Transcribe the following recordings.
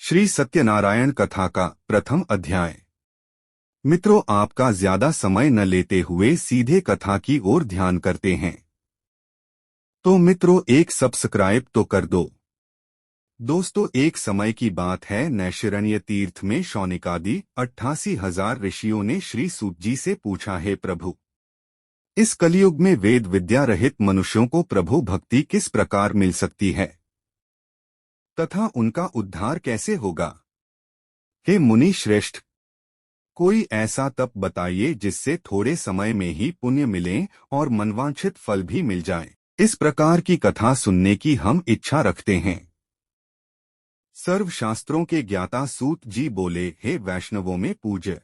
श्री सत्यनारायण कथा का प्रथम अध्याय। मित्रों, आपका ज्यादा समय न लेते हुए सीधे कथा की ओर ध्यान करते हैं। तो मित्रों, एक सब्सक्राइब तो कर दो। दोस्तों, एक समय की बात है, नैशिरण्य तीर्थ में शौनिकादि 88,000 ऋषियों ने श्री सूत जी से पूछा, हे प्रभु, इस कलयुग में वेद विद्या रहित मनुष्यों को प्रभु भक्ति किस प्रकार मिल सकती है तथा उनका उद्धार कैसे होगा। हे मुनि श्रेष्ठ, कोई ऐसा तप बताइए जिससे थोड़े समय में ही पुण्य मिले और मनवांछित फल भी मिल जाए। इस प्रकार की कथा सुनने की हम इच्छा रखते हैं। सर्वशास्त्रों के ज्ञाता सूत जी बोले, हे वैष्णवों में पूज्य,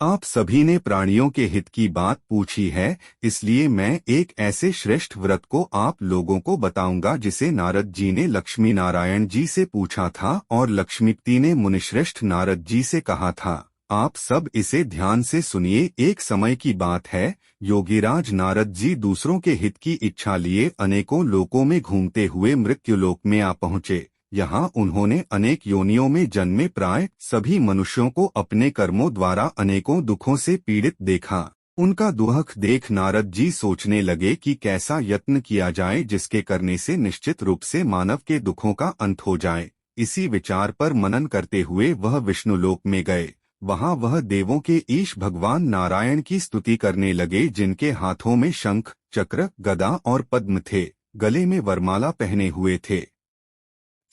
आप सभी ने प्राणियों के हित की बात पूछी है, इसलिए मैं एक ऐसे श्रेष्ठ व्रत को आप लोगों को बताऊंगा जिसे नारद जी ने लक्ष्मी नारायण जी से पूछा था और लक्ष्मीपति ने मुनिश्रेष्ठ नारद जी से कहा था। आप सब इसे ध्यान से सुनिए। एक समय की बात है, योगीराज नारद जी दूसरों के हित की इच्छा लिए अनेकों लोकों में घूमते हुए मृत्युलोक में आ पहुँचे। यहाँ उन्होंने अनेक योनियों में जन्मे प्राय सभी मनुष्यों को अपने कर्मों द्वारा अनेकों दुखों से पीड़ित देखा। उनका दुख देख नारद जी सोचने लगे कि कैसा यत्न किया जाए जिसके करने से निश्चित रूप से मानव के दुखों का अंत हो जाए। इसी विचार पर मनन करते हुए वह विष्णुलोक में गए। वहाँ वह देवों के ईश भगवान नारायण की स्तुति करने लगे, जिनके हाथों में शंख, चक्र, गदा और पद्म थे, गले में वरमाला पहने हुए थे।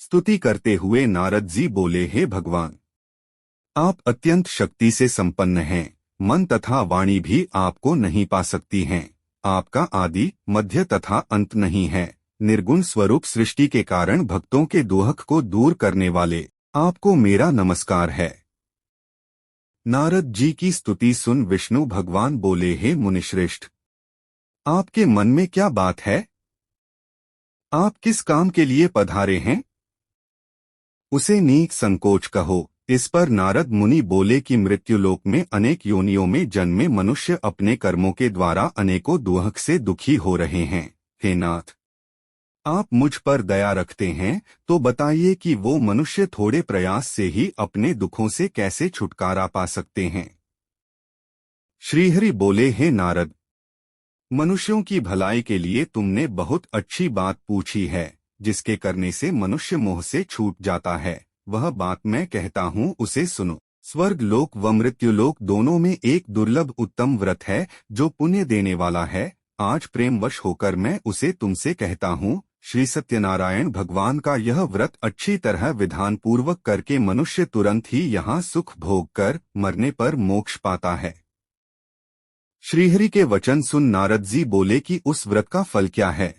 स्तुति करते हुए नारद जी बोले, हे भगवान, आप अत्यंत शक्ति से संपन्न हैं। मन तथा वाणी भी आपको नहीं पा सकती हैं। आपका आदि, मध्य तथा अंत नहीं है। निर्गुण स्वरूप सृष्टि के कारण भक्तों के दुख को दूर करने वाले आपको मेरा नमस्कार है। नारद जी की स्तुति सुन विष्णु भगवान बोले, हे मुनिश्रेष्ठ, आपके मन में क्या बात है? आप किस काम के लिए पधारे हैं? उसे निसंकोच कहो। इस पर नारद मुनि बोले कि मृत्युलोक में अनेक योनियों में जन्मे मनुष्य अपने कर्मों के द्वारा अनेकों दुख से दुखी हो रहे हैं। हे नाथ, आप मुझ पर दया रखते हैं तो बताइए कि वो मनुष्य थोड़े प्रयास से ही अपने दुखों से कैसे छुटकारा पा सकते हैं। श्रीहरि बोले, हे नारद, मनुष्यों की भलाई के लिए तुमने बहुत अच्छी बात पूछी है। जिसके करने से मनुष्य मोह से छूट जाता है, वह बात मैं कहता हूँ, उसे सुनो। स्वर्ग लोक व मृत्युलोक दोनों में एक दुर्लभ उत्तम व्रत है जो पुण्य देने वाला है। आज प्रेमवश होकर मैं उसे तुमसे कहता हूँ। श्री सत्यनारायण भगवान का यह व्रत अच्छी तरह विधान पूर्वक करके मनुष्य तुरंत ही यहाँ सुख भोग कर मरने पर मोक्ष पाता है। श्रीहरि के वचन सुन नारद जी बोले कि उस व्रत का फल क्या है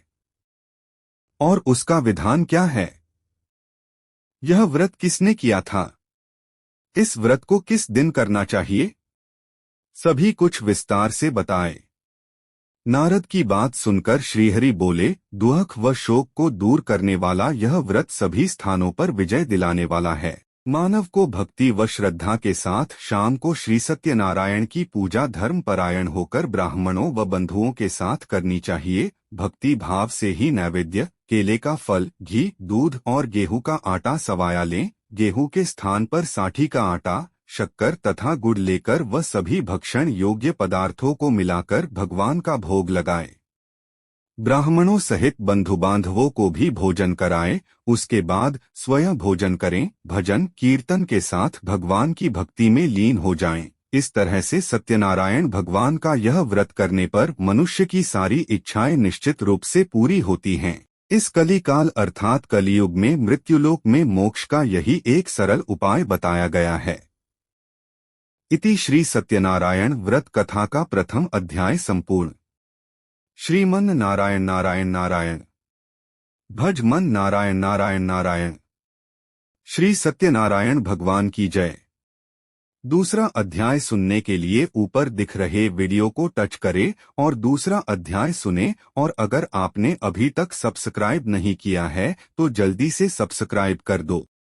और उसका विधान क्या है? यह व्रत किसने किया था? इस व्रत को किस दिन करना चाहिए? सभी कुछ विस्तार से बताए। नारद की बात सुनकर श्रीहरि बोले, दुख व शोक को दूर करने वाला यह व्रत सभी स्थानों पर विजय दिलाने वाला है। मानव को भक्ति व श्रद्धा के साथ शाम को श्री सत्यनारायण की पूजा धर्म परायण होकर ब्राह्मणों व बंधुओं के साथ करनी चाहिए। भक्ति भाव से ही नैवेद्य, केले का फल, घी, दूध और गेहूं का आटा सवाया लें। गेहूं के स्थान पर साठी का आटा, शक्कर तथा गुड़ लेकर वह सभी भक्षण योग्य पदार्थों को मिलाकर भगवान का भोग लगाएं। ब्राह्मणों सहित बंधु बांधवों को भी भोजन कराएं। उसके बाद स्वयं भोजन करें। भजन कीर्तन के साथ भगवान की भक्ति में लीन हो जाएं। इस तरह से सत्यनारायण भगवान का यह व्रत करने पर मनुष्य की सारी इच्छाएं निश्चित रूप से पूरी होती हैं। इस कलिकाल अर्थात कलियुग में मृत्युलोक में मोक्ष का यही एक सरल उपाय बताया गया है। इति श्री सत्यनारायण व्रत कथा का प्रथम अध्याय संपूर्ण। श्रीमन नारायण नारायण नारायण, भज मन नारायण नारायण नारायण। श्री सत्यनारायण भगवान की जय। दूसरा अध्याय सुनने के लिए ऊपर दिख रहे वीडियो को टच करें और दूसरा अध्याय सुने। और अगर आपने अभी तक सब्सक्राइब नहीं किया है तो जल्दी से सब्सक्राइब कर दो।